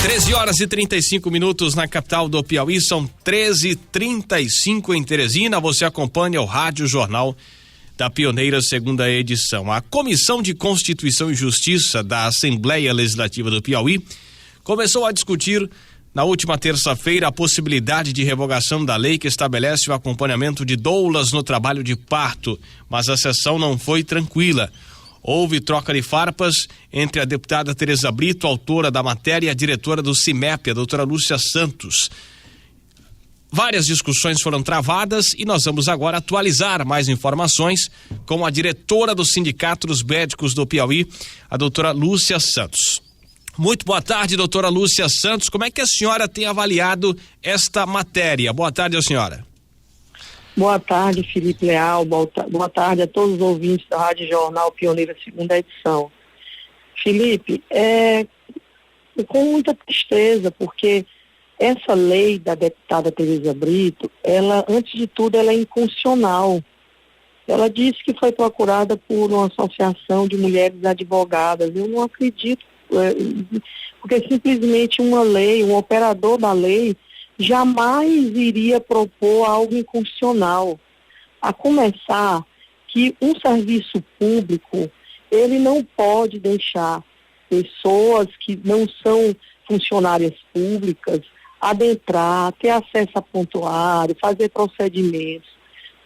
13h35 na capital do Piauí, são 13h35 em Teresina. Você acompanha o Rádio Jornal da Pioneira, segunda edição. A Comissão de Constituição e Justiça da Assembleia Legislativa do Piauí começou a discutir na última terça-feira a possibilidade de revogação da lei que estabelece o acompanhamento de doulas no trabalho de parto, mas a sessão não foi tranquila. Houve troca de farpas entre a deputada Tereza Brito, autora da matéria, e a diretora do CIMEP, a doutora Lúcia Santos. Várias discussões foram travadas e nós vamos agora atualizar mais informações com a diretora do Sindicato dos Médicos do Piauí, a doutora Lúcia Santos. Muito boa tarde, doutora Lúcia Santos. Como é que a senhora tem avaliado esta matéria? Boa tarde, senhora. Boa tarde, Felipe Leal. Boa tarde a todos os ouvintes da Rádio Jornal Pioneira, segunda edição. Felipe, com muita tristeza, porque essa lei da deputada Tereza Brito, ela, antes de tudo, ela é inconstitucional. Ela disse que foi procurada por uma associação de mulheres advogadas. Eu não acredito, porque simplesmente uma lei, um operador da lei, jamais iria propor algo inconstitucional. A começar que um serviço público, ele não pode deixar pessoas que não são funcionárias públicas adentrar, ter acesso a prontuário, fazer procedimentos.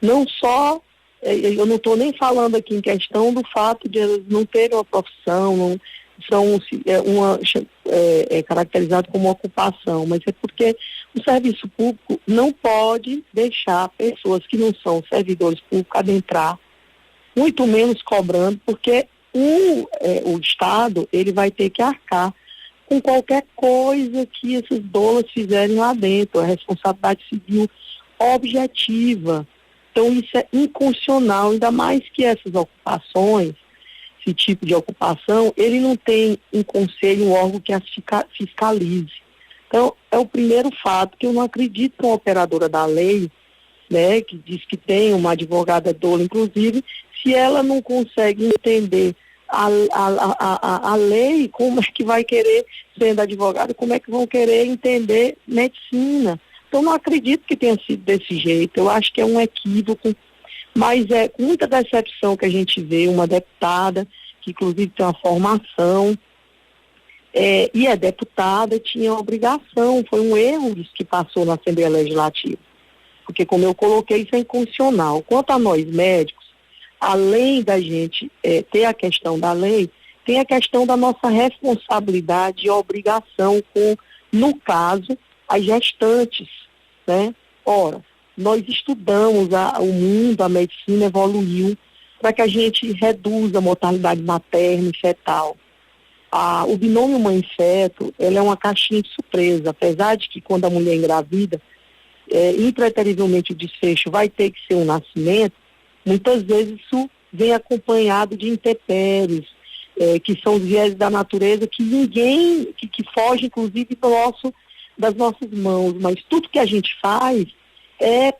Não só, eu não estou nem falando aqui em questão do fato de elas não terem uma profissão, não são caracterizado como ocupação, mas é porque o serviço público não pode deixar pessoas que não são servidores públicos adentrar, muito menos cobrando, porque o Estado, ele vai ter que arcar com qualquer coisa que esses doulas fizerem lá dentro, a responsabilidade civil objetiva. Então isso é inconstitucional, ainda mais que essas ocupações, esse tipo de ocupação, ele não tem um conselho, um órgão que as fiscalize. Então, é o primeiro fato que eu não acredito que uma operadora da lei, né, que diz que tem uma advogada doula, inclusive, se ela não consegue entender a lei, como é que vai querer, sendo advogada, como é que vão querer entender medicina? Então, não acredito que tenha sido desse jeito. Eu acho que é um equívoco, mas é com muita decepção que a gente vê uma deputada, que inclusive tem uma formação, e é deputada, tinha obrigação, foi um erro isso que passou na Assembleia Legislativa. Porque, como eu coloquei, isso é inconstitucional. Quanto a nós médicos, além da gente ter a questão da lei, tem a questão da nossa responsabilidade e obrigação com, no caso, as gestantes, né? Ora, nós estudamos o mundo, a medicina evoluiu para que a gente reduza a mortalidade materna e fetal. O binômio mãe-feto, ela é uma caixinha de surpresa, apesar de que quando a mulher engravida, impreterivelmente o desfecho vai ter que ser um nascimento, muitas vezes isso vem acompanhado de intempéries, que são os viés da natureza que ninguém, que foge inclusive das nossas mãos, mas tudo que a gente faz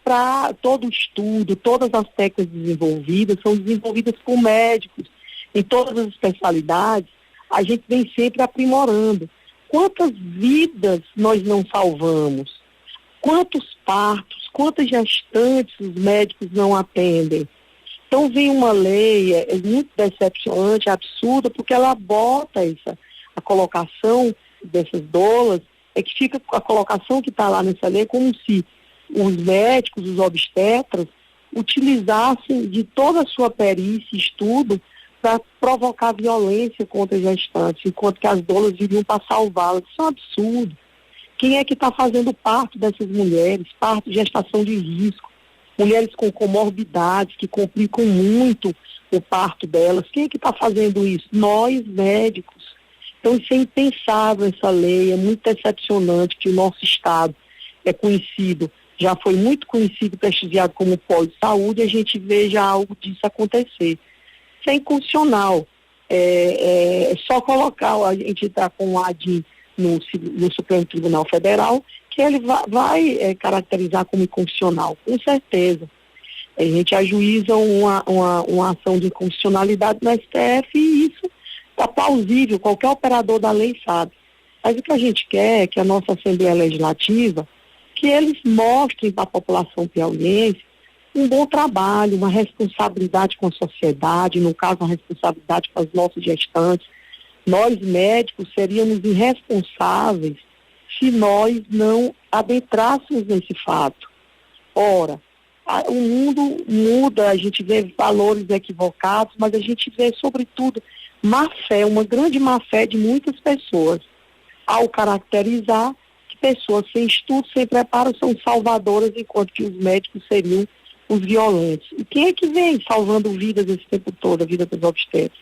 para todo o estudo, todas as técnicas desenvolvidas, são desenvolvidas por médicos, em todas as especialidades, a gente vem sempre aprimorando. Quantas vidas nós não salvamos? Quantos partos, quantas gestantes os médicos não atendem? Então vem uma lei, muito decepcionante, absurda, porque ela bota a colocação dessas doulas, que fica a colocação que está lá nessa lei como se os médicos, os obstetras, utilizassem de toda a sua perícia e estudo para provocar violência contra as gestantes, enquanto que as doulas viriam para salvá-las. Isso é um absurdo. Quem é que está fazendo parto dessas mulheres? Parto de gestação de risco. Mulheres com comorbidades que complicam muito o parto delas. Quem é que está fazendo isso? Nós, médicos. Então isso é impensável, essa lei, é muito decepcionante que o nosso Estado é conhecido, já foi muito conhecido e prestigiado como polo de saúde, a gente veja algo disso acontecer. Isso é inconstitucional. É só colocar, a gente está com o ADIM no Supremo Tribunal Federal, que ele vai caracterizar como inconstitucional, com certeza. A gente ajuiza uma ação de inconstitucionalidade no STF e isso está plausível, qualquer operador da lei sabe. Mas o que a gente quer é que a nossa Assembleia Legislativa, que eles mostrem para a população piauiense um bom trabalho, uma responsabilidade com a sociedade, no caso, uma responsabilidade com as nossas gestantes. Nós, médicos, seríamos irresponsáveis se nós não adentrássemos nesse fato. Ora, o mundo muda, a gente vê valores equivocados, mas a gente vê, sobretudo, má fé, uma grande má fé de muitas pessoas, ao caracterizar que pessoas sem estudo, sem preparo, são salvadoras, enquanto que os médicos seriam os violentos. E quem é que vem salvando vidas esse tempo todo, a vida dos obstetras?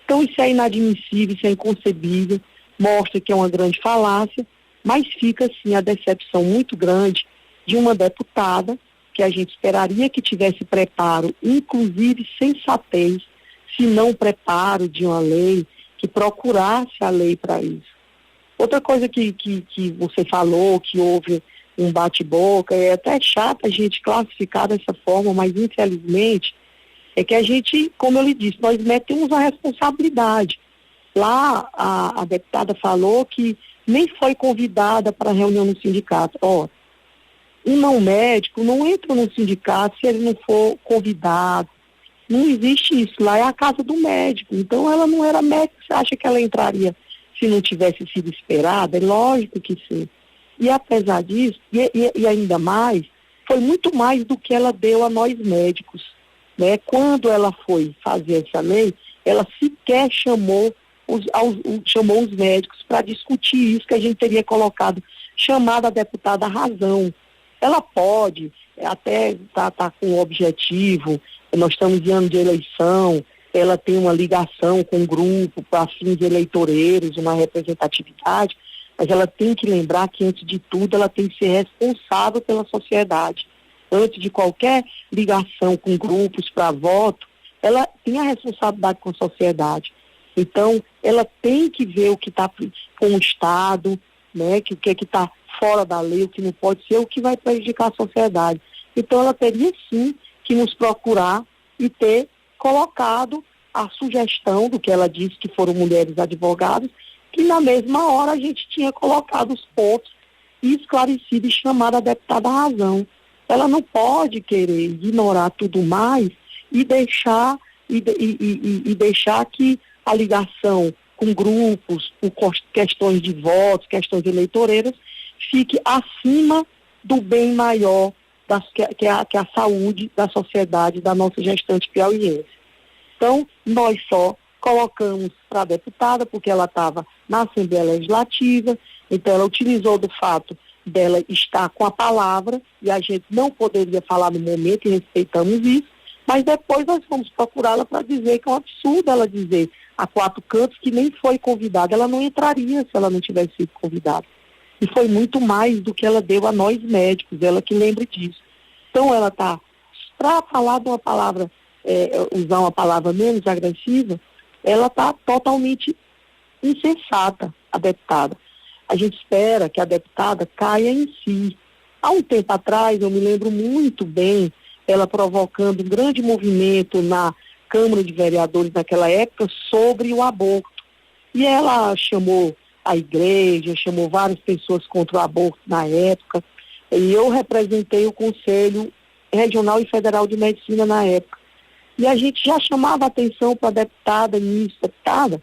Então isso é inadmissível, isso é inconcebível, mostra que é uma grande falácia, mas fica sim a decepção muito grande de uma deputada que a gente esperaria que tivesse preparo, inclusive sensatez, se não preparo de uma lei, que procurasse a lei para isso. Outra coisa que você falou, que houve um bate-boca, é até chato a gente classificar dessa forma, mas infelizmente é que a gente, como eu lhe disse, nós metemos a responsabilidade. Lá a deputada falou que nem foi convidada para a reunião no sindicato. Ora, um não médico não entra no sindicato se ele não for convidado. Não existe isso. Lá é a casa do médico. Então ela não era médica. Você acha que ela entraria se não tivesse sido esperada? É lógico que sim. E apesar disso, e ainda mais, foi muito mais do que ela deu a nós médicos. Né? Quando ela foi fazer essa lei, ela sequer chamou os médicos para discutir isso que a gente teria colocado, chamada a deputada razão. Ela pode, até tá com o objetivo, nós estamos em ano de eleição, ela tem uma ligação com o grupo para fins eleitoreiros, uma representatividade, mas ela tem que lembrar que, antes de tudo, ela tem que ser responsável pela sociedade. Antes de qualquer ligação com grupos para voto, ela tem a responsabilidade com a sociedade. Então, ela tem que ver o que está com o Estado, né, que o que está fora da lei, o que não pode ser, o que vai prejudicar a sociedade. Então, ela teria sim que nos procurar e ter colocado a sugestão do que ela disse que foram mulheres advogadas, que na mesma hora a gente tinha colocado os pontos e esclarecido e chamado a deputada à razão. Ela não pode querer ignorar tudo mais e deixar, deixar que a ligação com grupos, por questões de votos, questões eleitoreiras, fique acima do bem maior que é a saúde da sociedade, da nossa gestante piauiense. Então, nós só colocamos para a deputada, porque ela estava na Assembleia Legislativa, então ela utilizou do fato dela estar com a palavra, e a gente não poderia falar no momento, e respeitamos isso, mas depois nós fomos procurá-la para dizer que é um absurdo ela dizer a quatro cantos que nem foi convidada. Ela não entraria se ela não tivesse sido convidada. E foi muito mais do que ela deu a nós médicos, ela que lembre disso. Então ela está, para falar de uma palavra, usar uma palavra menos agressiva, ela está totalmente insensata, a deputada. A gente espera que a deputada caia em si. Há um tempo atrás, eu me lembro muito bem, ela provocando um grande movimento na Câmara de Vereadores naquela época sobre o aborto. E ela chamou a igreja, chamou várias pessoas contra o aborto na época, e eu representei o Conselho Regional e Federal de Medicina na época. E a gente já chamava a atenção para a deputada, deputada,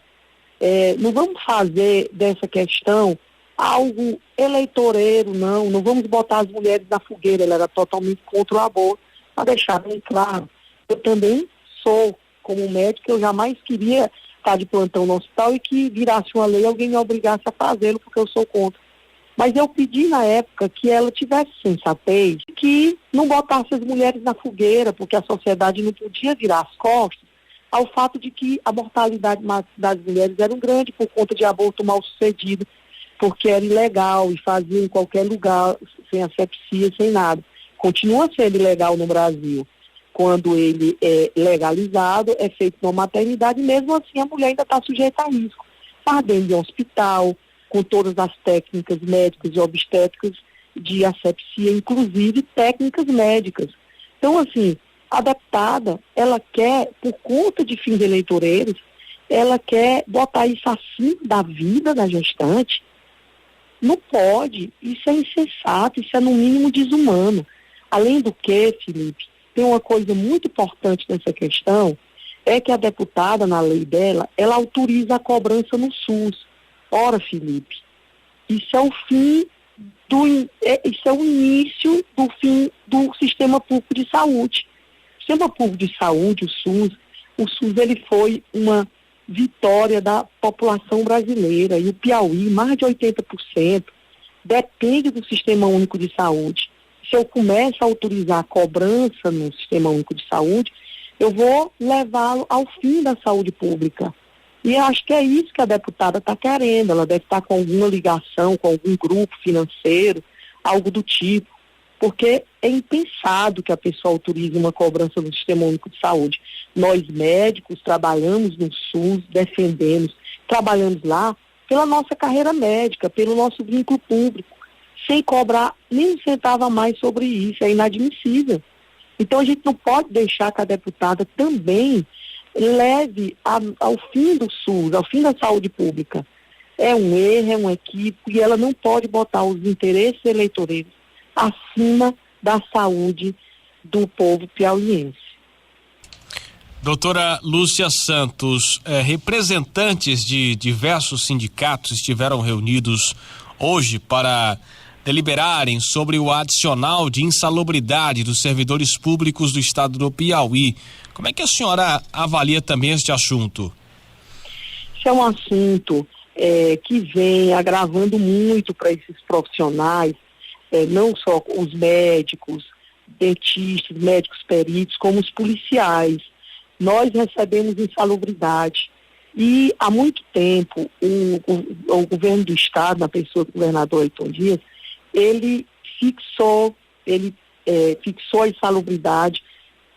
não vamos fazer dessa questão algo eleitoreiro, não vamos botar as mulheres na fogueira. Ela era totalmente contra o aborto, para deixar bem claro. Eu também sou, como médico, eu jamais queria estar de plantão no hospital e que virasse uma lei e alguém me obrigasse a fazê-lo, porque eu sou contra. Mas eu pedi na época que ela tivesse sensatez, que não botasse as mulheres na fogueira, porque a sociedade não podia virar as costas ao fato de que a mortalidade das mulheres era grande por conta de aborto mal sucedido, porque era ilegal e fazia em qualquer lugar, sem asepsia, sem nada. Continua sendo ilegal no Brasil. Quando ele é legalizado, é feito numa maternidade, e mesmo assim a mulher ainda está sujeita a risco. Está dentro de um hospital, com todas as técnicas médicas e obstétricas de asepsia, inclusive técnicas médicas. Então, assim, a deputada, ela quer, por conta de fins eleitoreiros, ela quer botar isso acima da vida da gestante, Não pode, isso é insensato, isso é no mínimo desumano. Além do que, Felipe, tem uma coisa muito importante nessa questão, é que a deputada, na lei dela, ela autoriza a cobrança no SUS. Ora, Felipe, isso é o fim isso é o início do fim do sistema público de saúde. O sistema público de saúde, o SUS ele foi uma vitória da população brasileira, e o Piauí, mais de 80%, depende do Sistema Único de Saúde. Se eu começo a autorizar a cobrança no Sistema Único de Saúde, eu vou levá-lo ao fim da saúde pública. E eu acho que é isso que a deputada está querendo. Ela deve estar com alguma ligação com algum grupo financeiro, algo do tipo, porque é impensado que a pessoa autorize uma cobrança no Sistema Único de Saúde. Nós médicos trabalhamos no SUS, defendemos, trabalhamos lá pela nossa carreira médica, pelo nosso vínculo público, sem cobrar nem um centavo a mais sobre isso. É inadmissível. Então a gente não pode deixar que a deputada também leve ao fim do SUS, ao fim da saúde pública. É um erro, é um equívoco, e ela não pode botar os interesses eleitoreiros acima da saúde do povo piauiense. Doutora Lúcia Santos, representantes de diversos sindicatos estiveram reunidos hoje para deliberarem sobre o adicional de insalubridade dos servidores públicos do estado do Piauí. Como é que a senhora avalia também este assunto? Esse é um assunto que vem agravando muito para esses profissionais, não só os médicos, dentistas, médicos peritos, como os policiais. Nós recebemos insalubridade e há muito tempo o governo do estado, na pessoa do governador Ailton Dias, ele fixou a insalubridade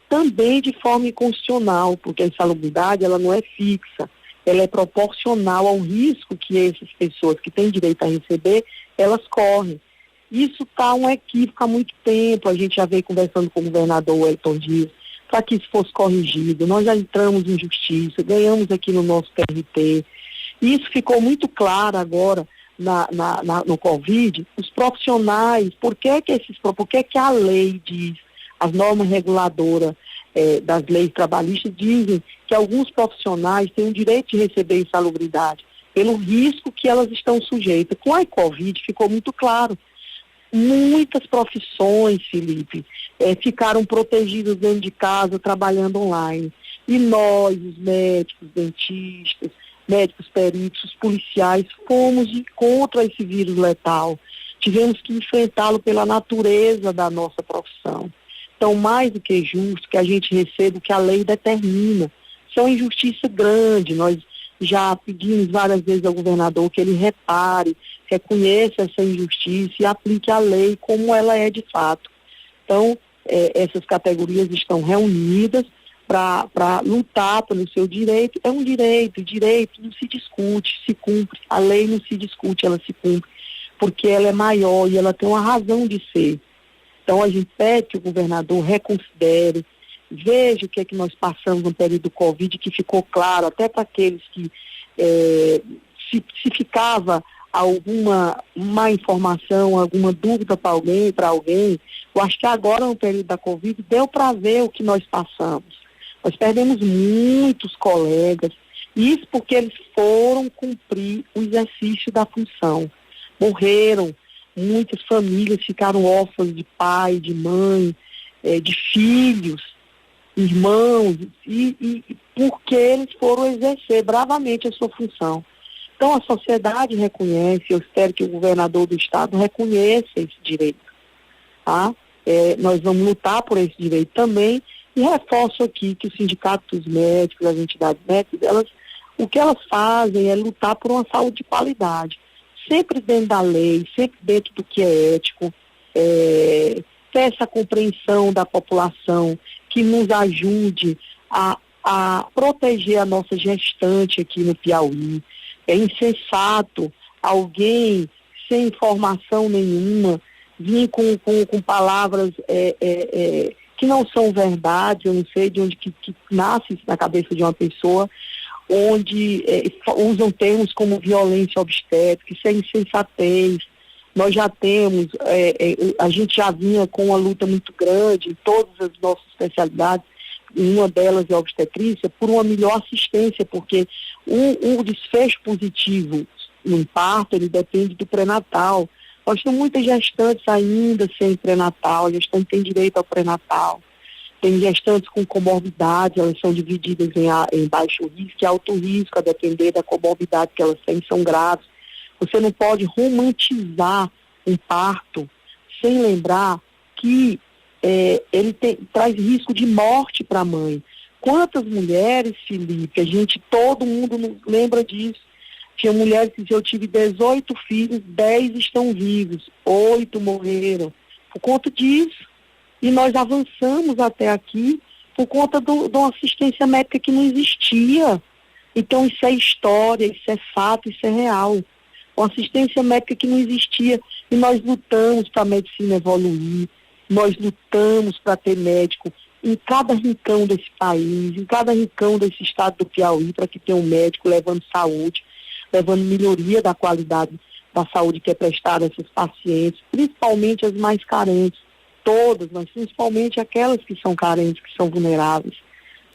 também de forma inconstitucional, porque a insalubridade ela não é fixa, ela é proporcional ao risco que essas pessoas que têm direito a receber, elas correm. Isso está um equívoco há muito tempo, a gente já veio conversando com o governador Ailton Dias, para que isso fosse corrigido. Nós já entramos em justiça, ganhamos aqui no nosso TRT, e isso ficou muito claro agora no Covid, os profissionais, por que a lei diz, as normas reguladoras das leis trabalhistas dizem que alguns profissionais têm o direito de receber insalubridade, pelo risco que elas estão sujeitas. Com a Covid ficou muito claro. Muitas profissões, Felipe, ficaram protegidas dentro de casa, trabalhando online. E nós, os médicos, dentistas, médicos peritos, os policiais, fomos contra esse vírus letal. Tivemos que enfrentá-lo pela natureza da nossa profissão. Então, mais do que justo que a gente receba o que a lei determina. Isso é uma injustiça grande. Nós já pedimos várias vezes ao governador que ele repare, reconheça essa injustiça e aplique a lei como ela é de fato. Então, essas categorias estão reunidas para lutar pelo seu direito. É um direito não se discute, se cumpre. A lei não se discute, ela se cumpre, porque ela é maior e ela tem uma razão de ser. Então, a gente pede que o governador reconsidere, veja o que é que nós passamos no período do Covid, que ficou claro, até para aqueles que se ficava alguma má informação, alguma dúvida para alguém, eu acho que agora no período da Covid deu para ver o que nós passamos. Nós perdemos muitos colegas, isso porque eles foram cumprir o exercício da função. Morreram, muitas famílias ficaram órfãs de pai, de mãe, de filhos, irmãos, e porque eles foram exercer bravamente a sua função. Então a sociedade reconhece, eu espero que o governador do estado reconheça esse direito. Tá? Nós vamos lutar por esse direito também, e reforço aqui que o Sindicato dos Médicos, as entidades médicas, o que elas fazem é lutar por uma saúde de qualidade, sempre dentro da lei, sempre dentro do que é ético, ter essa compreensão da população que nos ajude a proteger a nossa gestante aqui no Piauí. É insensato alguém sem informação nenhuma vir com palavras que não são verdade. Eu não sei de onde que nasce isso na cabeça de uma pessoa. onde usam termos como violência obstétrica, isso é insensatez. Nós já temos, a gente já vinha com uma luta muito grande em todas as nossas especialidades, uma delas é a obstetrícia, por uma melhor assistência, porque o desfecho positivo no parto, ele depende do pré-natal. Nós temos muitas gestantes ainda sem pré-natal, a gestante tem direito ao pré-natal. Tem gestantes com comorbidade, elas são divididas em baixo risco e alto risco, a depender da comorbidade que elas têm, são graves. Você não pode romantizar um parto sem lembrar que ele traz risco de morte para a mãe. Quantas mulheres, Felipe, todo mundo lembra disso. Tinha mulheres que eu tive 18 filhos, 10 estão vivos, 8 morreram. Por conta disso. E nós avançamos até aqui por conta de uma assistência médica que não existia. Então isso é história, isso é fato, isso é real. Uma assistência médica que não existia. E nós lutamos para a medicina evoluir, nós lutamos para ter médico em cada rincão desse país, em cada rincão desse estado do Piauí, para que tenha um médico levando saúde, levando melhoria da qualidade da saúde que é prestada a esses pacientes, principalmente as mais carentes. Todas, mas principalmente aquelas que são carentes, que são vulneráveis,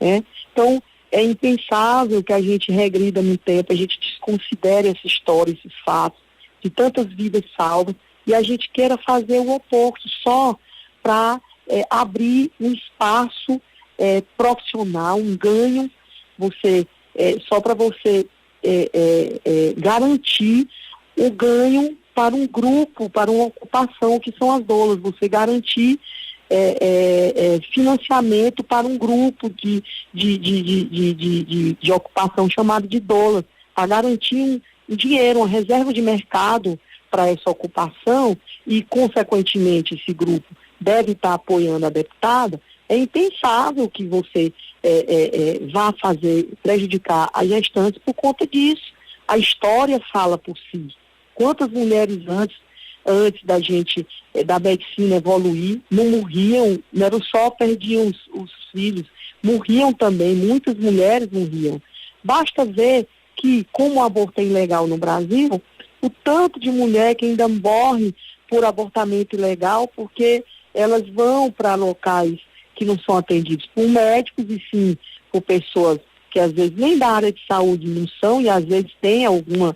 né? Então, é impensável que a gente regrida no tempo, a gente desconsidere essa história, esses fatos, de tantas vidas salvas, e a gente queira fazer o oposto, só para abrir um espaço profissional, um ganho, só para você garantir o ganho para um grupo, para uma ocupação, que são as doulas, você garantir financiamento para um grupo de ocupação chamado de doulas, para garantir um dinheiro, uma reserva de mercado para essa ocupação e, consequentemente, esse grupo deve estar apoiando a deputada. É impensável que você vá prejudicar as gestantes por conta disso. A história fala por si. Quantas mulheres antes da medicina evoluir, não morriam, não era só perdiam os filhos, morriam também, muitas mulheres morriam. Basta ver que, como o aborto é ilegal no Brasil, o tanto de mulher que ainda morre por abortamento ilegal, porque elas vão para locais que não são atendidos por médicos, e sim por pessoas que às vezes nem da área de saúde não são, e às vezes têm alguma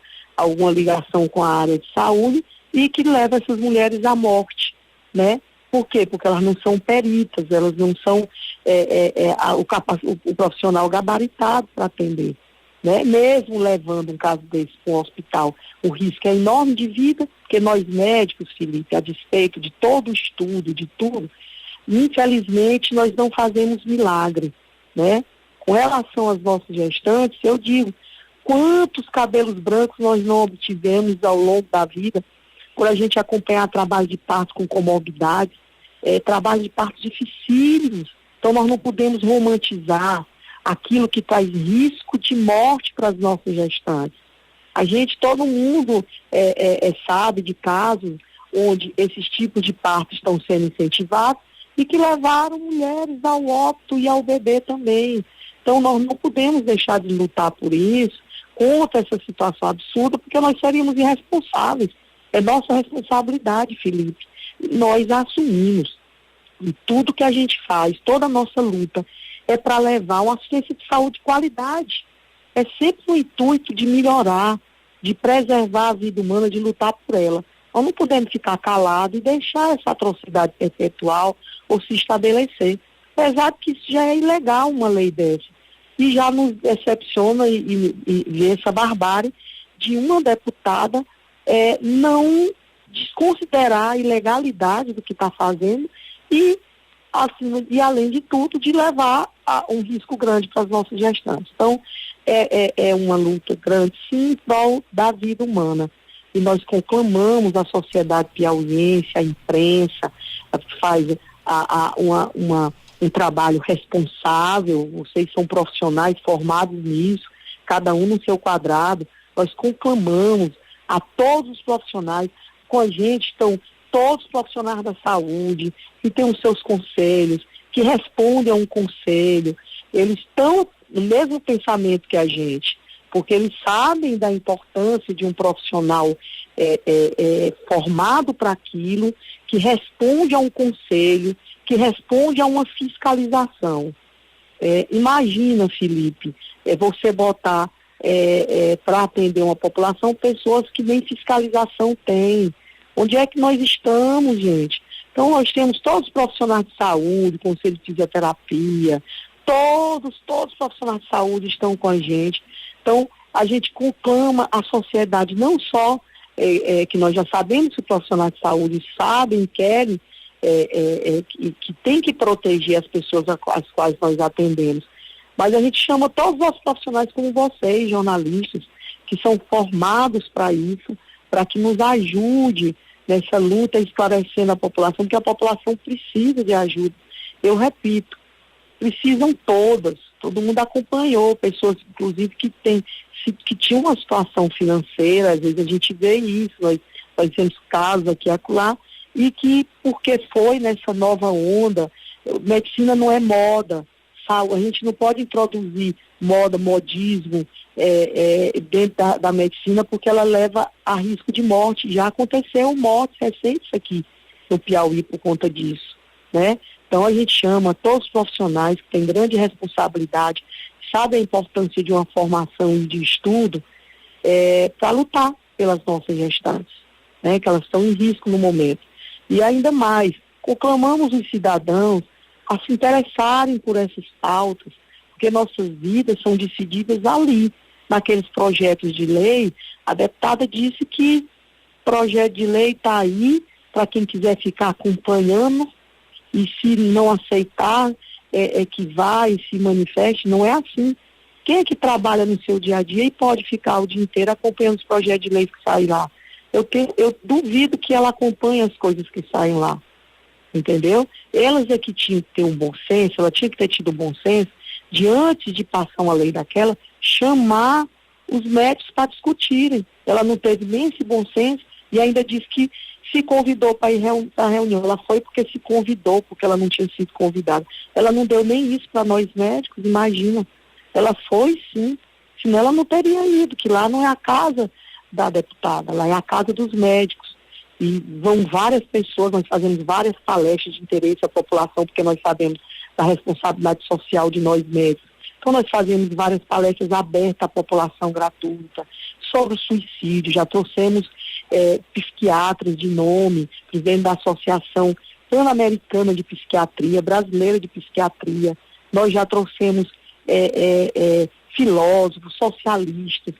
ligação com a área de saúde, e que leva essas mulheres à morte, né? Por quê? Porque elas não são peritas, elas não são o profissional gabaritado para atender, né? Mesmo levando um caso desse para um hospital, o risco é enorme de vida, porque nós médicos, Felipe, a despeito de todo o estudo, de tudo, infelizmente nós não fazemos milagre, né? Com relação às nossas gestantes, eu digo, quantos cabelos brancos nós não obtivemos ao longo da vida, por a gente acompanhar trabalho de parto com comorbidades, trabalho de parto dificílimos. Então nós não podemos romantizar aquilo que traz risco de morte para as nossas gestantes. Todo mundo sabe de casos onde esses tipos de parto estão sendo incentivados e que levaram mulheres ao óbito e ao bebê também. Então nós não podemos deixar de lutar por isso, contra essa situação absurda, porque nós seríamos irresponsáveis. É nossa responsabilidade, Felipe. Nós assumimos. E tudo que a gente faz, toda a nossa luta, é para levar uma assistência de saúde de qualidade. É sempre no intuito de melhorar, de preservar a vida humana, de lutar por ela. Nós não podemos ficar calados e deixar essa atrocidade perpetual ou se estabelecer. Apesar de que isso já é ilegal, uma lei dessa. E já nos decepciona e vê essa barbárie de uma deputada não desconsiderar a ilegalidade do que está fazendo e, além de tudo, de levar a um risco grande para as nossas gestantes. Então, é uma luta grande, sim, em prol da vida humana. E nós conclamamos a sociedade piauiense, a imprensa, que faz um trabalho responsável, vocês são profissionais formados nisso, cada um no seu quadrado. Nós conclamamos a todos os profissionais, com a gente estão todos os profissionais da saúde, que têm os seus conselhos, que respondem a um conselho, eles estão no mesmo pensamento que a gente. porque eles sabem da importância de um profissional formado para aquilo, que responde a um conselho, que responde a uma fiscalização. Imagina, Felipe, você botar para atender uma população pessoas que nem fiscalização têm. Onde é que nós estamos, gente? Então, nós temos todos os profissionais de saúde, conselho de fisioterapia, todos os profissionais de saúde estão com a gente. Então, a gente conclama a sociedade, não só que nós já sabemos que os profissionais de saúde sabem, querem, que tem que proteger as pessoas às quais nós atendemos. Mas a gente chama todos os profissionais como vocês, jornalistas, que são formados para isso, para que nos ajude nessa luta, esclarecendo a população, porque a população precisa de ajuda. Eu repito, precisam todas. Todo mundo acompanhou, pessoas, inclusive, que tinham uma situação financeira, às vezes a gente vê isso, nós temos casos aqui e acolá, e que, porque foi nessa nova onda, medicina não é moda, sabe? A gente não pode introduzir modismo dentro da medicina, porque ela leva a risco de morte. Já aconteceu mortes recentes aqui no Piauí por conta disso, né? Então a gente chama todos os profissionais que têm grande responsabilidade, sabem a importância de uma formação e de estudo, para lutar pelas nossas gestantes, né? Que elas estão em risco no momento. E ainda mais, conclamamos os cidadãos a se interessarem por essas pautas, porque nossas vidas são decididas ali, naqueles projetos de lei. A deputada disse que projeto de lei está aí para quem quiser ficar acompanhando, e se não aceitar, que vai e se manifeste. Não é assim. Quem é que trabalha no seu dia a dia e pode ficar o dia inteiro acompanhando os projetos de lei que saem lá? Eu duvido que ela acompanhe as coisas que saem lá, entendeu? Elas é que tinham que ter um bom senso, ela tinha que ter tido um bom senso, de antes de passar uma lei daquela, chamar os médicos para discutirem. Ela não teve nem esse bom senso e ainda disse que se convidou para ir à reunião. Ela foi porque se convidou, porque ela não tinha sido convidada. Ela não deu nem isso para nós médicos, imagina. Ela foi sim, senão ela não teria ido, que lá não é a casa da deputada, lá é a casa dos médicos. E vão várias pessoas, nós fazemos várias palestras de interesse à população, porque nós sabemos da responsabilidade social de nós médicos. Então nós fazemos várias palestras abertas à população, gratuita, sobre o suicídio. Já trouxemos psiquiatras de nome, presidente da Associação Pan-Americana de Psiquiatria, Brasileira de Psiquiatria. Nós já trouxemos filósofos, socialistas,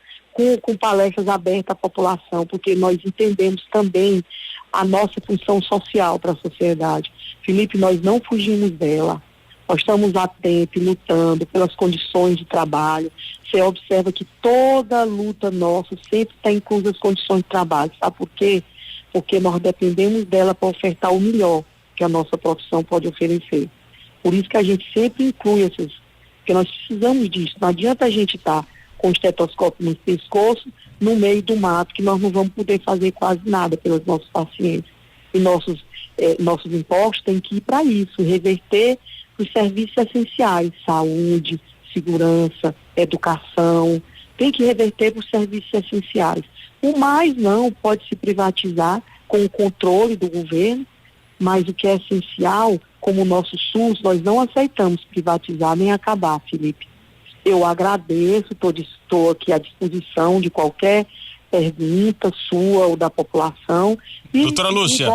com palestras abertas à população, porque nós entendemos também a nossa função social para a sociedade. Felipe, nós não fugimos dela. Nós estamos atentos, lutando pelas condições de trabalho. Você observa que toda luta nossa sempre está inclusa as condições de trabalho. Sabe por quê? Porque nós dependemos dela para ofertar o melhor que a nossa profissão pode oferecer. Por isso que a gente sempre inclui essas, porque nós precisamos disso. Não adianta a gente estar com o estetoscópio no pescoço, no meio do mato, que nós não vamos poder fazer quase nada pelos nossos pacientes. E nossos impostos têm que ir para isso, reverter os serviços essenciais, saúde, segurança, educação, tem que reverter para os serviços essenciais. O mais não pode se privatizar com o controle do governo, mas o que é essencial, como o nosso SUS, nós não aceitamos privatizar nem acabar, Felipe. Eu agradeço, estou aqui à disposição de qualquer pergunta sua ou da população. Doutora Lúcia.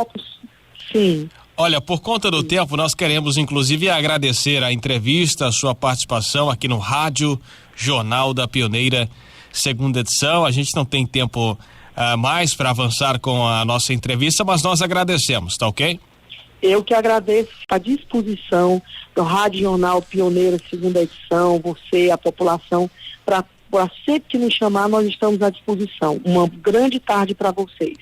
Sim. Olha, por conta do tempo, nós queremos inclusive agradecer a entrevista, a sua participação aqui no Rádio Jornal da Pioneira, segunda edição. A gente não tem tempo mais para avançar com a nossa entrevista, mas nós agradecemos, tá ok? Eu que agradeço a disposição do Rádio Jornal Pioneira, segunda edição, você, a população, para sempre que nos chamar, nós estamos à disposição. Uma grande tarde para vocês.